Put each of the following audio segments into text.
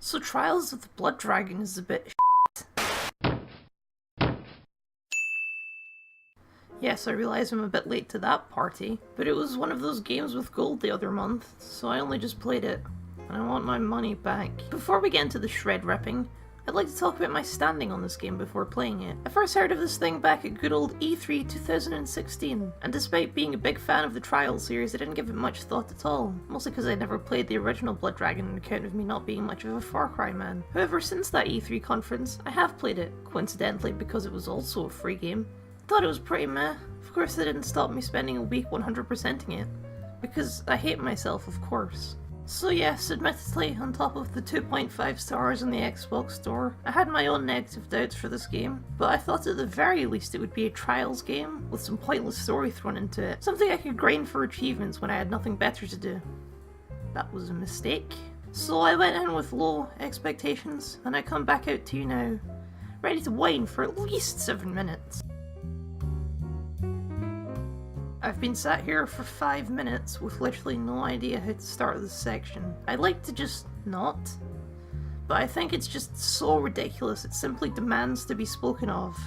So Trials of the Blood Dragon is a bit Yes, I realize I'm a bit late to that party, but it was one of those games with gold the other month, so I only just played it, and I want my money back. Before we get into the shred ripping, I'd like to talk about my standing on this game before playing it. I first heard of this thing back at good old E3 2016, and despite being a big fan of the Trials series, I didn't give it much thought at all, mostly because I'd never played the original Blood Dragon on account of me not being much of a Far Cry man. However, since that E3 conference, I have played it, coincidentally because it was also a free game. Thought it was pretty meh. Of course that didn't stop me spending a week 100%ing it, because I hate myself, of course. So yes, admittedly, on top of the 2.5 stars on the Xbox store, I had my own negative doubts for this game, but I thought at the very least it would be a Trials game, with some pointless story thrown into it, something I could grind for achievements when I had nothing better to do. That was a mistake. So I went in with low expectations, and I come back out to you now, ready to whine for at least 7 minutes. I've been sat here for 5 minutes with literally no idea how to start this section. I'd like to just not, but I think it's just so ridiculous it simply demands to be spoken of.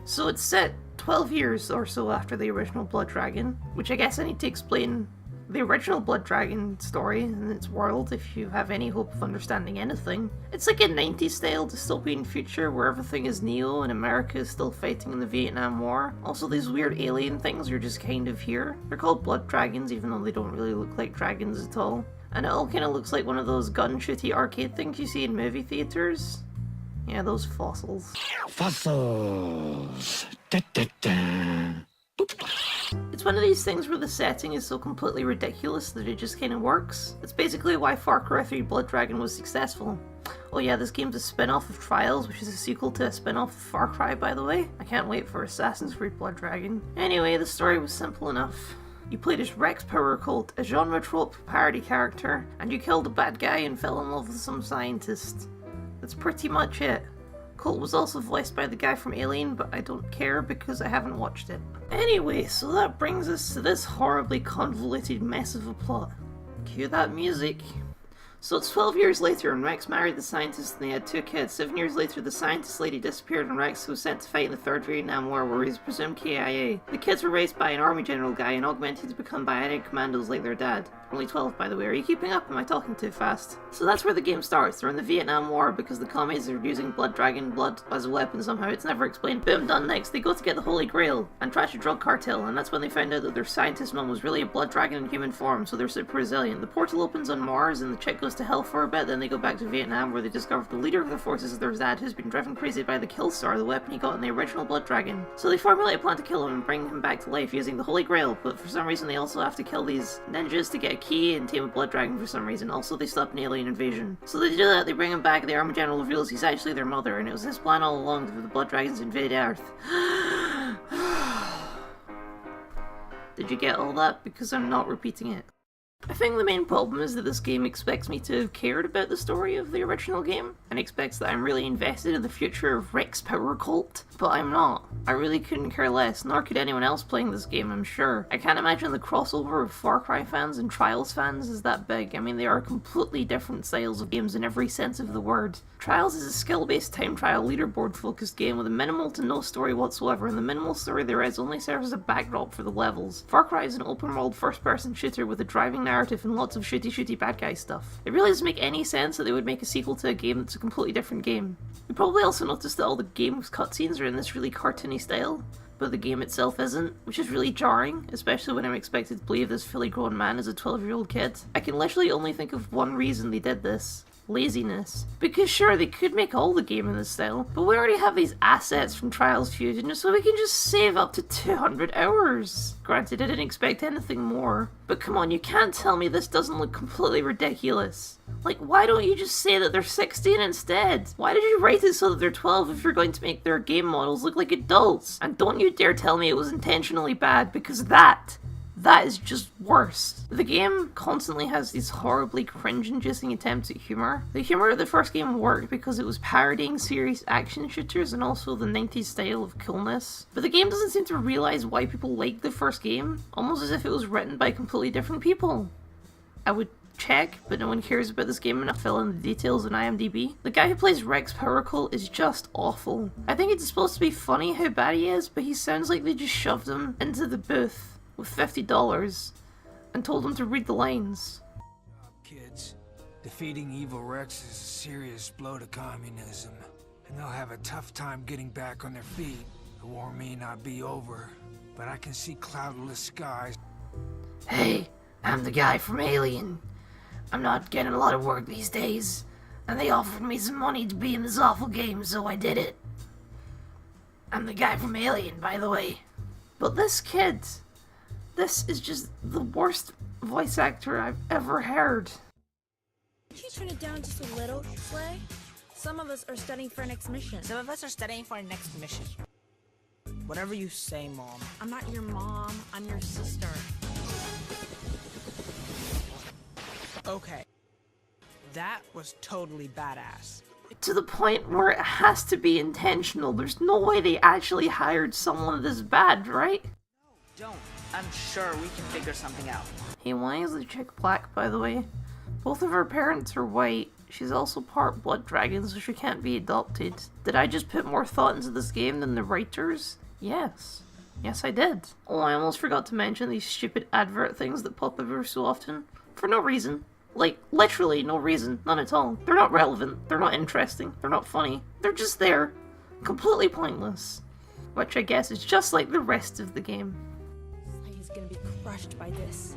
So it's set 12 years or so after the original Blood Dragon, which I guess I need to explain the original Blood Dragon story and its world if you have any hope of understanding anything. It's like a 90s style dystopian future where everything is Neo and America is still fighting in the Vietnam War. Also, these weird alien things are just kind of here. They're called blood dragons even though they don't really look like dragons at all. And it all kind of looks like one of those gun-shooty arcade things you see in movie theaters. Yeah, those fossils. Fossils! Da, da, da. It's one of these things where the setting is so completely ridiculous that it just kind of works. It's basically why Far Cry 3 Blood Dragon was successful. Oh yeah, this game's a spin-off of Trials, which is a sequel to a spin-off of Far Cry, by the way. I can't wait for Assassin's Creed Blood Dragon. Anyway, the story was simple enough. You played as Rex Power Cult, a genre trope parody character, and you killed a bad guy and fell in love with some scientist. That's pretty much it. Colt was also voiced by the guy from Alien, but I don't care because I haven't watched it. Anyway, so that brings us to this horribly convoluted mess of a plot. Cue that music. So it's 12 years later and Rex married the scientist and they had 2 kids. 7 years later the scientist lady disappeared and Rex was sent to fight in the Third Vietnam War where he's presumed KIA. The kids were raised by an army general guy and augmented to become bionic commandos like their dad. Only 12 by the way, are you keeping up? Am I talking too fast? So that's where the game starts. They're in the Vietnam War because the commies are using Blood Dragon blood as a weapon somehow. It's never explained. Boom, done. Next, they go to get the Holy Grail and trash a drug cartel, and that's when they find out that their scientist mom was really a blood dragon in human form, so they're super resilient. The portal opens on Mars and the chick goes to hell for a bit, then they go back to Vietnam where they discover the leader of the forces is their dad who's been driven crazy by the Killstar, the weapon he got in the original Blood Dragon. So they formulate a plan to kill him and bring him back to life using the Holy Grail, but for some reason they also have to kill these ninjas to get a key and tame a blood dragon for some reason. Also they stop an alien invasion. So they do that, they bring him back, the army general reveals he's actually their mother, and it was his plan all along for the blood dragons to invade Earth. Did you get all that? Because I'm not repeating it. I think the main problem is that this game expects me to have cared about the story of the original game, and expects that I'm really invested in the future of Rex Power Cult, but I'm not. I really couldn't care less, nor could anyone else playing this game, I'm sure. I can't imagine the crossover of Far Cry fans and Trials fans is that big. I mean, they are completely different styles of games in every sense of the word. Trials is a skill-based time trial leaderboard-focused game with a minimal to no story whatsoever, and the minimal story there is only serves as a backdrop for the levels. Far Cry is an open-world first-person shooter with a driving narrative and lots of shooty bad guy stuff. It really doesn't make any sense that they would make a sequel to a game that's a completely different game. You probably also noticed that all the game's cutscenes are in this really cartoony style, but the game itself isn't, which is really jarring, especially when I'm expected to believe this fully grown man is a 12-year-old kid. I can literally only think of one reason they did this. Laziness. Because sure, they could make all the game in this style, but we already have these assets from Trials Fusion, so we can just save up to 200 hours. Granted, I didn't expect anything more, but come on, you can't tell me this doesn't look completely ridiculous. Like, why don't you just say that they're 16 instead? Why did you write it so that they're 12 if you're going to make their game models look like adults? And don't you dare tell me it was intentionally bad, because that is just worse. The game constantly has these horribly cringe-inducing attempts at humour. The humour of the first game worked because it was parodying serious action shooters and also the 90s style of coolness. But the game doesn't seem to realise why people like the first game, almost as if it was written by completely different people. I would check, but no one cares about this game enough to fill in the details on IMDb. The guy who plays Rex Powercall is just awful. I think it's supposed to be funny how bad he is, but he sounds like they just shoved him into the booth with $50 and told him to read the lines. Kids, defeating evil Rex is a serious blow to communism, and they'll have a tough time getting back on their feet. The war may not be over, but I can see cloudless skies. Hey, I'm the guy from Alien. I'm not getting a lot of work these days, and they offered me some money to be in this awful game, so I did it. I'm the guy from Alien, by the way. But this kid, this is just the worst voice actor I've ever heard. Can you turn it down just a little, Slay? Some of us are studying for our next mission. Some of us are studying for our next mission. Whatever you say, Mom. I'm not your mom, I'm your sister. Okay. That was totally badass. To the point where it has to be intentional. There's no way they actually hired someone this bad, right? Don't. I'm sure we can figure something out. Hey, why is the chick black, by the way? Both of her parents are white. She's also part blood dragon, so she can't be adopted. Did I just put more thought into this game than the writers? Yes. Yes, I did. Oh, I almost forgot to mention these stupid advert things that pop up every so often. For no reason. Like, literally no reason. None at all. They're not relevant. They're not interesting. They're not funny. They're just there. Completely pointless. Which I guess is just like the rest of the game. Slay is gonna be crushed by this.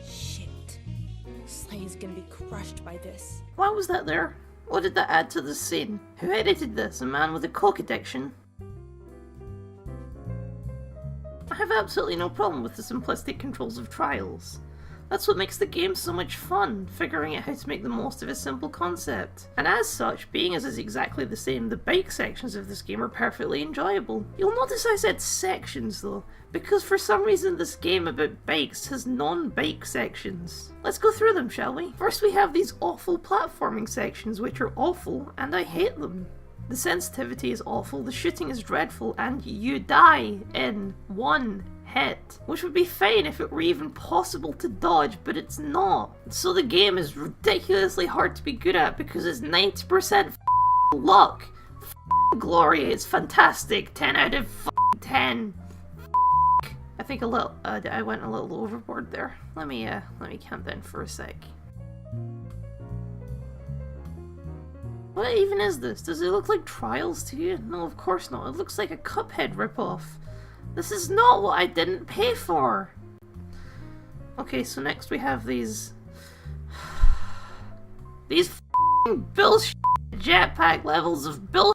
Shit. Slay is gonna be crushed by this. Why was that there? What did that add to the scene? Who edited this? A man with a coke addiction? I have absolutely no problem with the simplistic controls of Trials. That's what makes the game so much fun, figuring out how to make the most of a simple concept. And as such, being as is exactly the same, the bike sections of this game are perfectly enjoyable. You'll notice I said sections though, because for some reason this game about bikes has non-bike sections. Let's go through them, shall we? First we have these awful platforming sections which are awful, and I hate them. The sensitivity is awful, the shooting is dreadful, and you die in one hit. Which would be fine if it were even possible to dodge, but it's not. So the game is ridiculously hard to be good at because it's 90% luck. Glory, it's fantastic. 10 out of 10. I think I went a little overboard there. Let me calm down for a sec. What even is this? Does it look like Trials to you? No, of course not. It looks like a Cuphead ripoff. This is not what I didn't pay for! Okay, so next we have these f***ing bullshit jetpack levels of bullshit.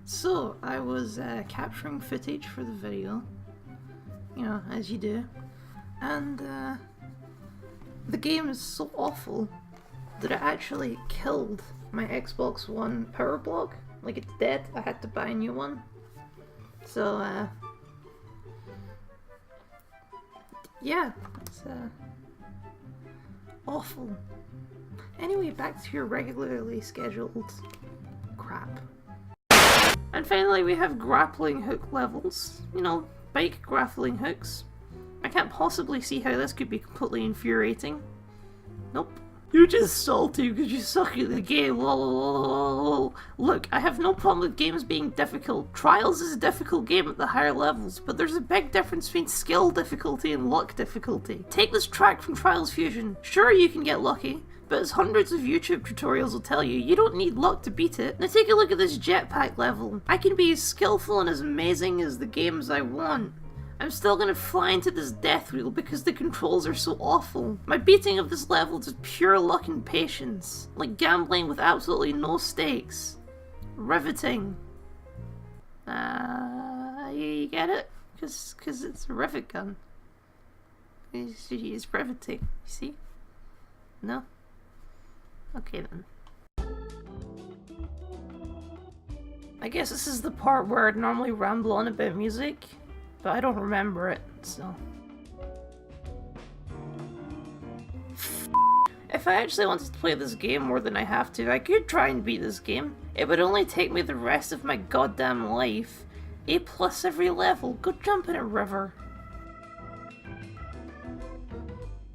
So, I was capturing footage for the video, you know, as you do, and the game is so awful that it actually killed my Xbox One power block. Like, it's dead. I had to buy a new one. So, yeah, it's awful. Anyway, back to your regularly scheduled crap. And finally, we have grappling hook levels. You know, bike grappling hooks. I can't possibly see how this could be completely infuriating. Nope. You're just salty because you suck at the game. Lol. Look, I have no problem with games being difficult. Trials is a difficult game at the higher levels, but there's a big difference between skill difficulty and luck difficulty. Take this track from Trials Fusion. Sure, you can get lucky, but as hundreds of YouTube tutorials will tell you, you don't need luck to beat it. Now take a look at this jetpack level. I can be as skillful and as amazing as the games I want. I'm still gonna fly into this death wheel because the controls are so awful. My beating of this level is pure luck and patience. Like gambling with absolutely no stakes. Riveting. You get it? Cause it's a rivet gun. It's riveting, you see? No? Okay then. I guess this is the part where I'd normally ramble on about music, but I don't remember it, so. If I actually wanted to play this game more than I have to, I could try and beat this game. It would only take me the rest of my goddamn life. A+ every level. Go jump in a river.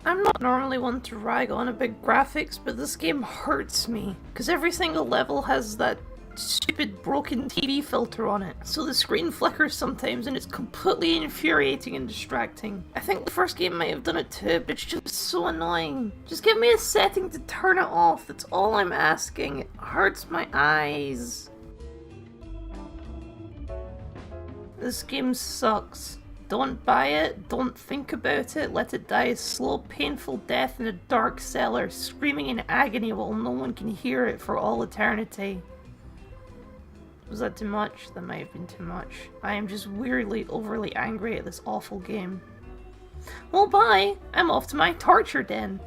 I'm not normally one to rag on a big graphics, but this game hurts me, because every single level has that stupid broken TV filter on it, so the screen flickers sometimes and it's completely infuriating and distracting. I think the first game might have done it too, but it's just so annoying. Just give me a setting to turn it off, that's all I'm asking. It hurts my eyes. This game sucks. Don't buy it, don't think about it, let it die a slow, painful death in a dark cellar, screaming in agony while no one can hear it for all eternity. Was that too much? That might have been too much. I am just weirdly, overly angry at this awful game. Well, bye! I'm off to my torture den!